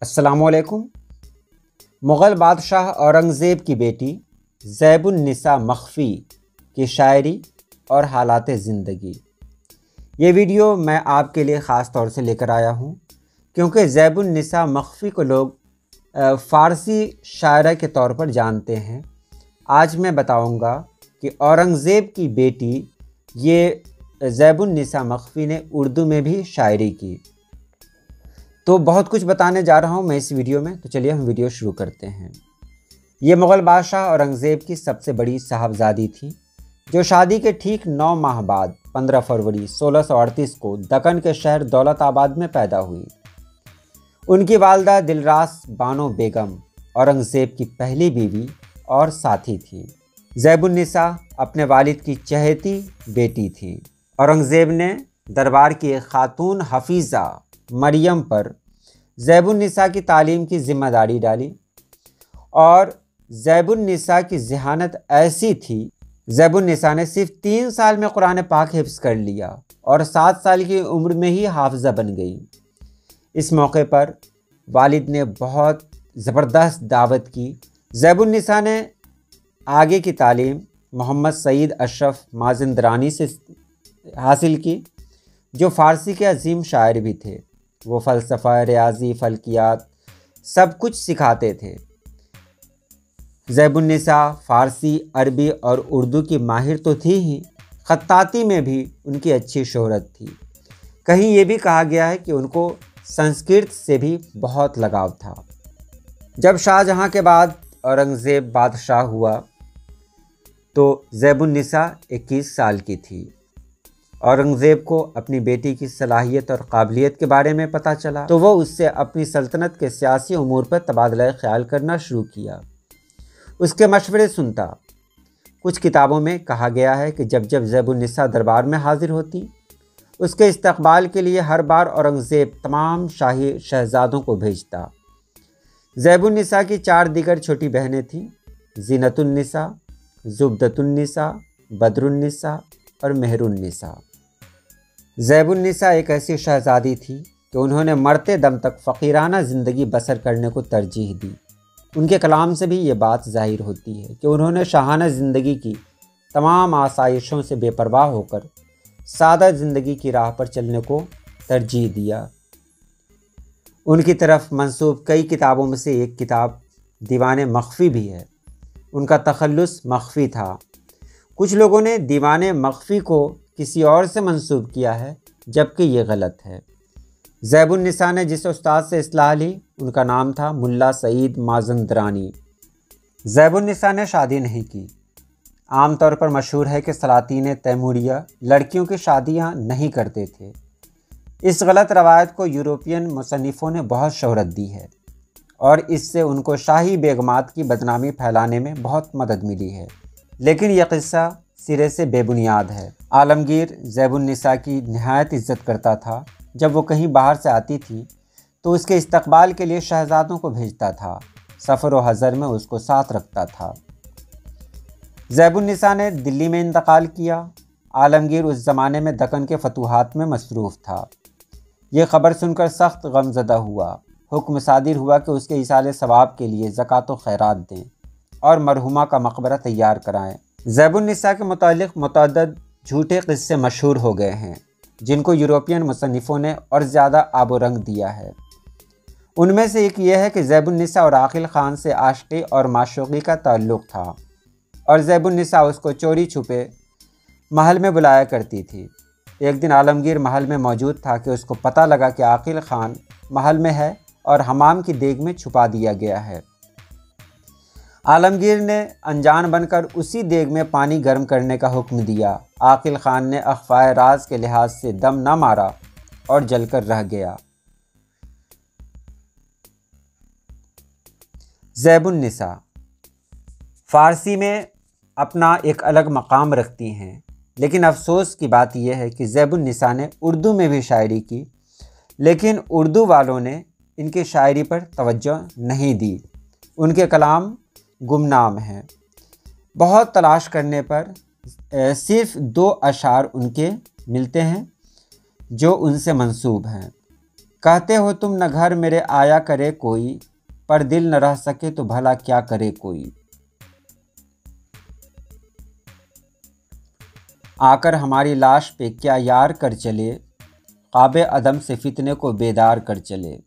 السلام علیکم۔ مغل بادشاہ اورنگزیب کی بیٹی زیب النساء مخفی کی شاعری اور حالات زندگی، یہ ویڈیو میں آپ کے لیے خاص طور سے لے کر آیا ہوں کیونکہ زیب النساء مخفی کو لوگ فارسی شاعرہ کے طور پر جانتے ہیں۔ آج میں بتاؤں گا کہ اورنگزیب کی بیٹی یہ زیب النساء مخفی نے اردو میں بھی شاعری کی۔ تو بہت کچھ بتانے جا رہا ہوں میں اس ویڈیو میں، تو چلیے ہم ویڈیو شروع کرتے ہیں۔ یہ مغل بادشاہ اورنگزیب کی سب سے بڑی صاحبزادی تھی جو شادی کے ٹھیک 9 ماہ بعد 15 فروری 1638 کو دکن کے شہر دولت آباد میں پیدا ہوئی۔ ان کی والدہ دلراس بانو بیگم اورنگزیب کی پہلی بیوی اور ساتھی تھی۔ زیب النساء اپنے والد کی چہیتی بیٹی تھی۔ اورنگزیب نے دربار کی ایک خاتون حفیظہ مریم پر زیب النساء کی تعلیم کی ذمہ داری ڈالی، اور زیب النساء کی ذہانت ایسی تھی، زیب النساء نے صرف 3 سال میں قرآن پاک حفظ کر لیا اور 7 سال کی عمر میں ہی حافظہ بن گئی۔ اس موقع پر والد نے بہت زبردست دعوت کی۔ زیب النساء نے آگے کی تعلیم محمد سعید اشرف مازندرانی سے حاصل کی جو فارسی کے عظیم شاعر بھی تھے۔ وہ فلسفہ، ریاضی، فلکیات سب کچھ سکھاتے تھے۔ زیب النساء فارسی، عربی اور اردو کی ماہر تو تھی ہی، خطاطی میں بھی ان کی اچھی شہرت تھی۔ کہیں یہ بھی کہا گیا ہے کہ ان کو سنسکرت سے بھی بہت لگاؤ تھا۔ جب شاہ جہاں کے بعد اورنگزیب بادشاہ ہوا تو زیب النساء 21 سال کی تھی۔ اورنگزیب کو اپنی بیٹی کی صلاحیت اور قابلیت کے بارے میں پتہ چلا تو وہ اس سے اپنی سلطنت کے سیاسی امور پر تبادلہ خیال کرنا شروع کیا، اس کے مشورے سنتا۔ کچھ کتابوں میں کہا گیا ہے کہ جب جب زیب النساء دربار میں حاضر ہوتی، اس کے استقبال کے لیے ہر بار اورنگزیب تمام شاہی شہزادوں کو بھیجتا۔ زیب النساء کی 4 دیگر چھوٹی بہنیں تھیں، زینت النساء، زبدۃ النساء، بدر النساء اور مہر النساء۔ زیب النساء ایک ایسی شہزادی تھی کہ انہوں نے مرتے دم تک فقیرانہ زندگی بسر کرنے کو ترجیح دی۔ ان کے کلام سے بھی یہ بات ظاہر ہوتی ہے کہ انہوں نے شاہانہ زندگی کی تمام آسائشوں سے بے پرواہ ہو کر سادہ زندگی کی راہ پر چلنے کو ترجیح دیا۔ ان کی طرف منسوب کئی کتابوں میں سے ایک کتاب دیوان مخفی بھی ہے۔ ان کا تخلص مخفی تھا۔ کچھ لوگوں نے دیوان مخفی کو کسی اور سے منسوب کیا ہے، جبکہ یہ غلط ہے۔ زیب النساء نے جس استاد سے اصلاح لی ان کا نام تھا ملا سعید مازندرانی۔ زیب النساء نے شادی نہیں کی۔ عام طور پر مشہور ہے کہ سلاطین تیموریہ لڑکیوں کی شادیاں نہیں کرتے تھے۔ اس غلط روایت کو یورپین مصنفوں نے بہت شہرت دی ہے اور اس سے ان کو شاہی بیگمات کی بدنامی پھیلانے میں بہت مدد ملی ہے، لیکن یہ قصہ سرے سے بے بنیاد ہے۔ عالمگیر زیب النساء کی نہایت عزت کرتا تھا۔ جب وہ کہیں باہر سے آتی تھی تو اس کے استقبال کے لیے شہزادوں کو بھیجتا تھا، سفر و حضر میں اس کو ساتھ رکھتا تھا۔ زیب النساء نے دلی میں انتقال کیا۔ عالمگیر اس زمانے میں دکن کے فتوحات میں مصروف تھا۔ یہ خبر سن کر سخت غمزدہ ہوا۔ حکم صادر ہوا کہ اس کے ایصال ثواب کے لیے زکوٰۃ و خیرات دیں اور مرحومہ کا مقبرہ تیار کرائیں۔ زیب النساء کے متعلق متعدد جھوٹے قصے مشہور ہو گئے ہیں جن کو یورپین مصنفوں نے اور زیادہ آب و رنگ دیا ہے۔ ان میں سے ایک یہ ہے کہ زیب النساء اور عاقل خان سے عاشقی اور معشوقی کا تعلق تھا اور زیب النساء اس کو چوری چھپے محل میں بلایا کرتی تھی۔ ایک دن عالمگیر محل میں موجود تھا کہ اس کو پتہ لگا کہ عاقل خان محل میں ہے اور حمام کی دیگ میں چھپا دیا گیا ہے۔ عالمگیر نے انجان بن کر اسی دیگ میں پانی گرم کرنے کا حکم دیا۔ عاقل خان نے اخفائے راز کے لحاظ سے دم نہ مارا اور جل کر رہ گیا۔ زیب النساء فارسی میں اپنا ایک الگ مقام رکھتی ہیں، لیکن افسوس کی بات یہ ہے کہ زیب النساء نے اردو میں بھی شاعری کی، لیکن اردو والوں نے ان کی شاعری پر توجہ نہیں دی۔ ان کے کلام گمنام ہیں۔ بہت تلاش کرنے پر صرف 2 اشعار ان کے ملتے ہیں جو ان سے منسوب ہیں۔ کہتے ہو تم نہ گھر میرے آیا کرے کوئی، پر دل نہ رہ سکے تو بھلا کیا کرے کوئی۔ آ کر ہماری لاش پہ کیا یار کر چلے، خواب عدم سے فتنے کو بیدار کر چلے۔